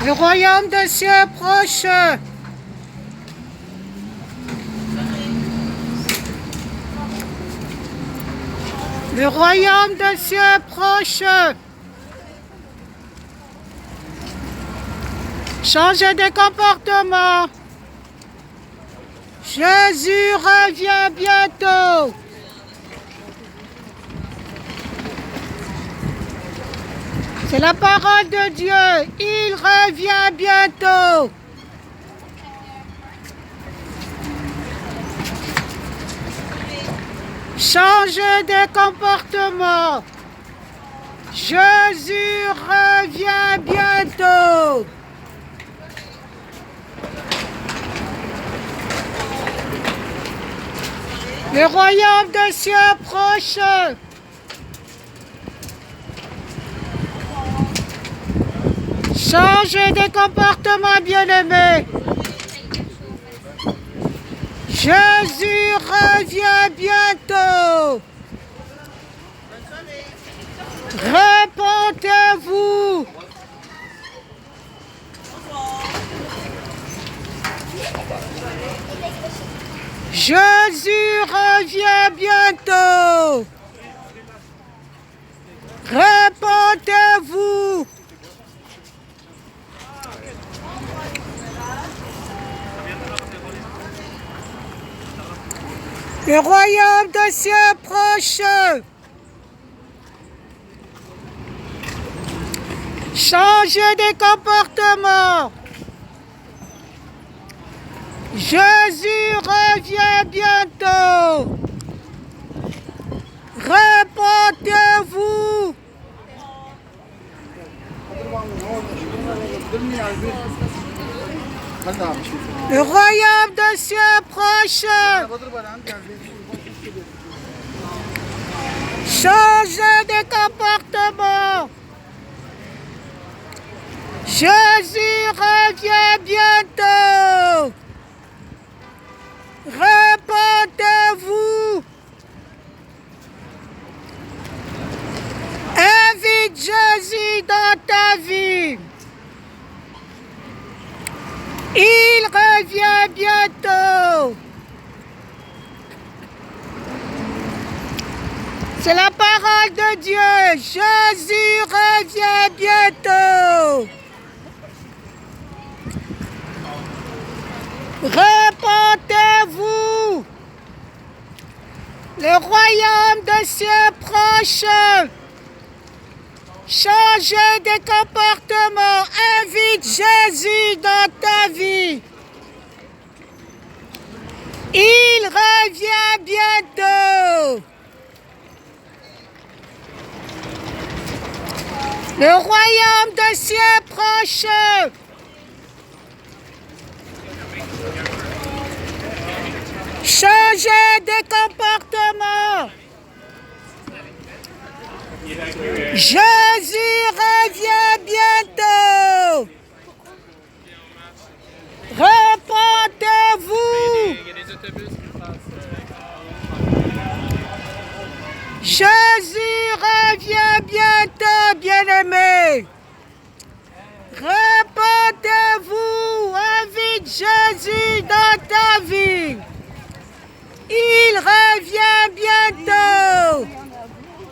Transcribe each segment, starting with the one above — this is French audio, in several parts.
Le royaume des cieux est proche. Le royaume des cieux est proche. Changez de comportement. Jésus revient bientôt. C'est la parole de Dieu. Il revient bientôt. Changez de comportement. Jésus revient bientôt. Le royaume des cieux est proche. Changez de comportement, bien-aimés. Jésus revient bientôt. Répentez-vous. Jésus revient bientôt. Répentez-vous. Le royaume des cieux est proche. Changez de comportement. Jésus revient bientôt. Répentez-vous. Le royaume des cieux est proche. Changez de comportement. Jésus revient bientôt. Répentez-vous. Invite Jésus dans ta vie. Il revient bientôt. C'est la parole de Dieu. Jésus revient bientôt. Répentez-vous. Le royaume des cieux est proche. Changez de comportement. Invite Jésus dans ta vie. Il revient bientôt. Le royaume des cieux est proche. Changez de comportement. Jésus revient bientôt. Répentez-vous. Jésus revient bientôt, bien-aimés. Répentez-vous. Invite Jésus dans ta vie. Il revient bientôt.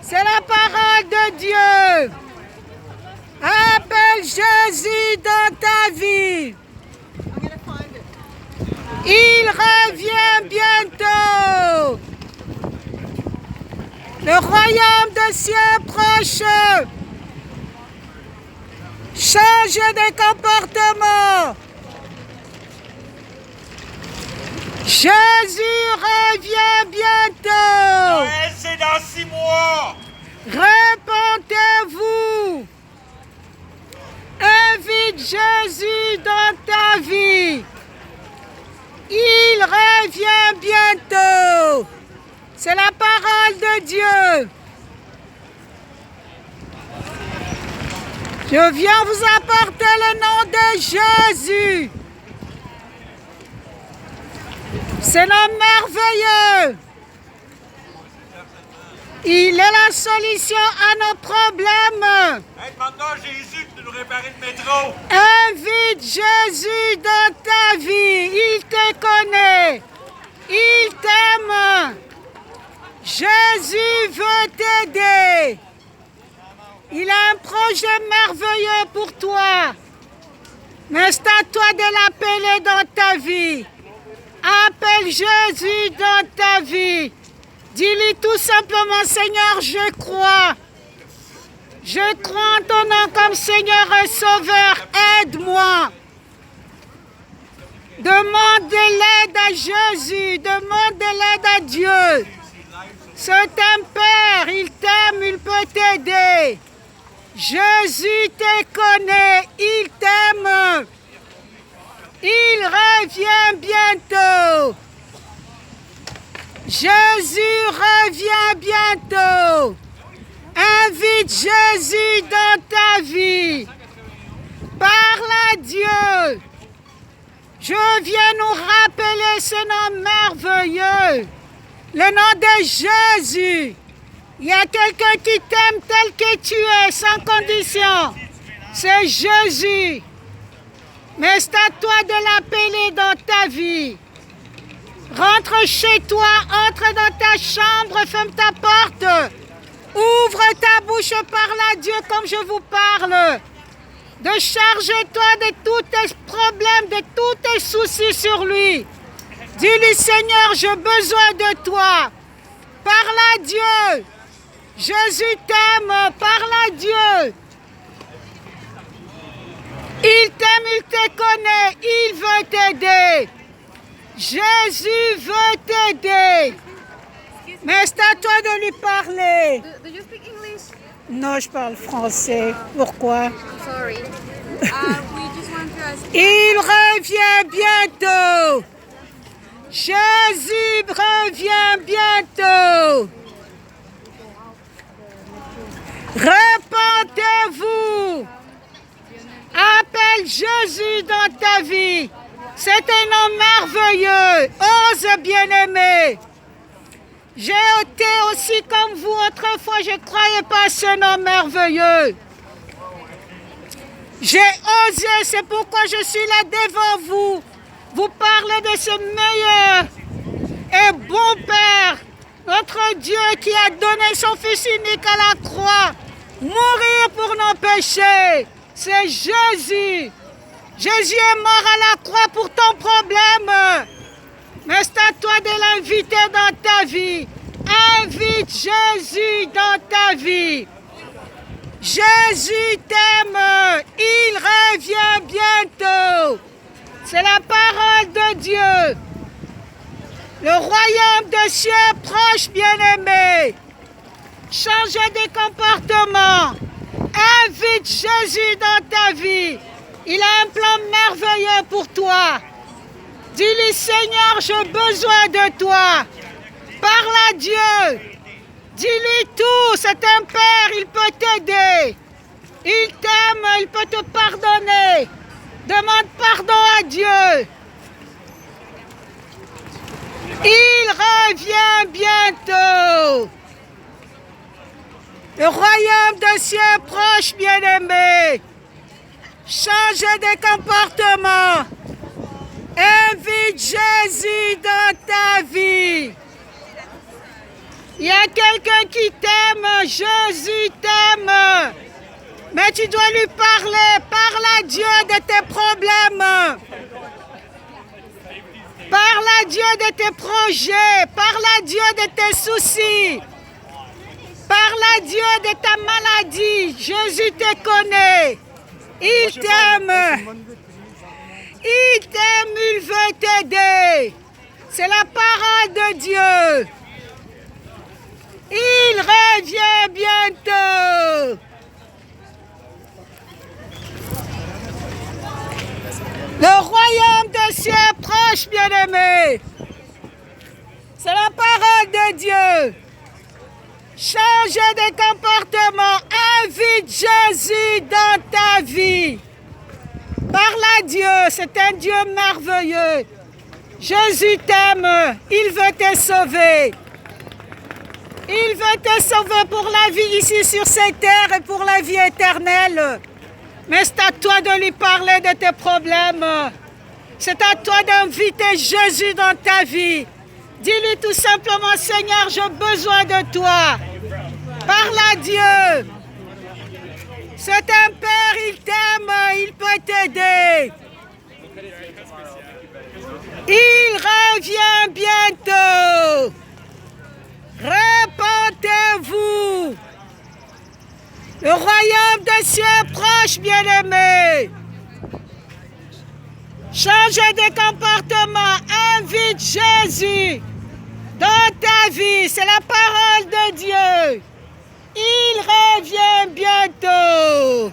C'est la parole de Dieu. Appelle Jésus dans ta vie. Il revient bientôt. Le royaume des cieux est proche. Changez de comportement. Jésus revient bientôt. Noël, c'est dans 6 mois. Répentez-vous. Invite Jésus dans ta vie. Il revient bientôt. C'est la parole de Dieu. Je viens vous apporter le nom de Jésus. C'est l'homme merveilleux. Il est la solution à nos problèmes. Hey, demande-donc à Jésus de nous réparer le métro. Invite Jésus dans ta vie. Il te connaît. Il t'aime. Jésus veut t'aider. Il a un projet merveilleux pour toi. Mais c'est à toi de l'appeler dans ta vie. Appelle Jésus dans ta vie. Dis-lui tout simplement, Seigneur, je crois. Je crois en ton nom comme Seigneur et Sauveur. Aide-moi. Demande de l'aide à Jésus. Demande de l'aide à Dieu. C'est un Père. Il t'aime, il peut t'aider. Jésus te connaît. Il t'aime. Il revient bientôt. Jésus revient bientôt. Invite Jésus dans ta vie. Parle à Dieu. Je viens nous rappeler ce nom merveilleux. Le nom de Jésus. Il y a quelqu'un qui t'aime tel que tu es, sans condition. C'est Jésus. Mais c'est à toi de l'appeler dans ta vie. Rentre chez toi, entre dans ta chambre, ferme ta porte. Ouvre ta bouche, parle à Dieu comme je vous parle. Décharge-toi de tous tes problèmes, de tous tes soucis sur lui. Dis-lui, Seigneur, j'ai besoin de toi. Parle à Dieu. Jésus t'aime, parle à Dieu. Il t'aime, il te connaît, il veut t'aider. Jésus veut t'aider. Mais c'est à toi de lui parler. Do you speak English? Non, je parle français. Pourquoi? Sorry. We just want to ask. Il revient bientôt. Jésus revient bientôt. Repentez-vous. Appelle Jésus dans ta vie. C'est un nom merveilleux. Ose, bien-aimé. J'ai été aussi comme vous autrefois. Je ne croyais pas à ce nom merveilleux. J'ai osé. C'est pourquoi je suis là devant vous. Vous parlez de ce meilleur et bon Père. Notre Dieu qui a donné son Fils unique à la croix. Mourir pour nos péchés. C'est Jésus. Jésus est mort à la croix pour ton problème. Mais c'est à toi de l'inviter dans ta vie. Invite Jésus dans ta vie. Jésus t'aime. Il revient bientôt. C'est la parole de Dieu. Le royaume des cieux est proche, bien-aimé. Changez de comportement. Invite Jésus dans ta vie. Il a un plan merveilleux pour toi. Dis-lui, Seigneur, j'ai besoin de toi. Parle à Dieu. Dis-lui tout. C'est un Père, il peut t'aider. Il t'aime, il peut te pardonner. Demande pardon à Dieu. Il revient bientôt. Le royaume des cieux est proche, bien-aimé. Changez de comportement. Invite Jésus dans ta vie. Il y a quelqu'un qui t'aime. Jésus t'aime. Mais tu dois lui parler. Parle à Dieu de tes problèmes. Parle à Dieu de tes projets. Parle à Dieu de tes soucis. Parle à Dieu de ta maladie. Jésus te connaît. Il t'aime. Il t'aime, il veut t'aider. C'est la parole de Dieu. Il revient bientôt. Le royaume des cieux est proche, bien-aimé. C'est la parole de Dieu. Changez de comportement. Invite Jésus dans ta vie. Parle à Dieu. C'est un Dieu merveilleux. Jésus t'aime. Il veut te sauver. Il veut te sauver pour la vie ici sur cette terre et pour la vie éternelle. Mais c'est à toi de lui parler de tes problèmes. C'est à toi d'inviter Jésus dans ta vie. Dis-lui tout simplement, Seigneur, j'ai besoin de toi. Parle à Dieu. C'est un Père, il t'aime, il peut t'aider. Il revient bientôt. Répentez-vous. Le royaume des cieux est proche, bien-aimé. Change de comportement. Invite Jésus dans ta vie. C'est la parole de Dieu. Il revient bientôt.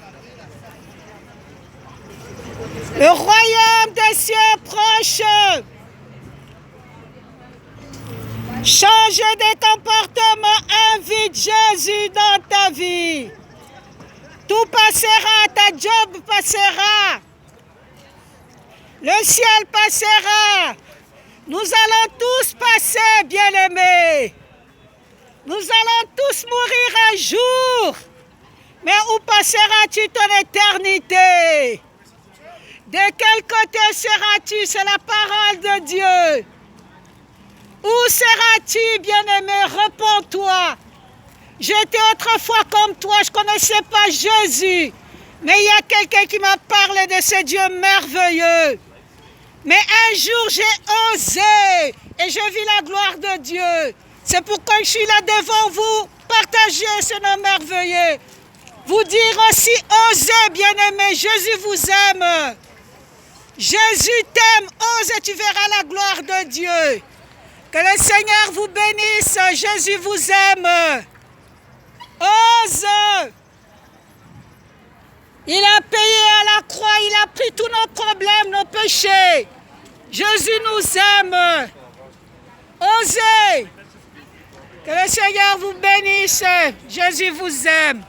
Le royaume des cieux est proche. Change de comportement. Invite Jésus dans ta vie. Tout passera, ta job passera. Le ciel passera. Nous allons tous passer, bien-aimés. Nous allons tous mourir un jour. Mais où passeras-tu ton éternité? De quel côté seras-tu? C'est la parole de Dieu. Où seras-tu, bien-aimé? Réponds-toi. J'étais autrefois comme toi, je ne connaissais pas Jésus. Mais il y a quelqu'un qui m'a parlé de ce Dieu merveilleux. Mais un jour, j'ai osé et j'ai vu la gloire de Dieu. C'est pourquoi je suis là devant vous, partager ce nom merveilleux. Vous dire aussi, osez, bien-aimé, Jésus vous aime. Jésus t'aime, ose et tu verras la gloire de Dieu. Que le Seigneur vous bénisse, Jésus vous aime. Ose. Il a payé à la croix, il a pris tous nos problèmes, nos péchés. Jésus nous aime. Osez. Que le Seigneur vous bénisse. Jésus vous aime.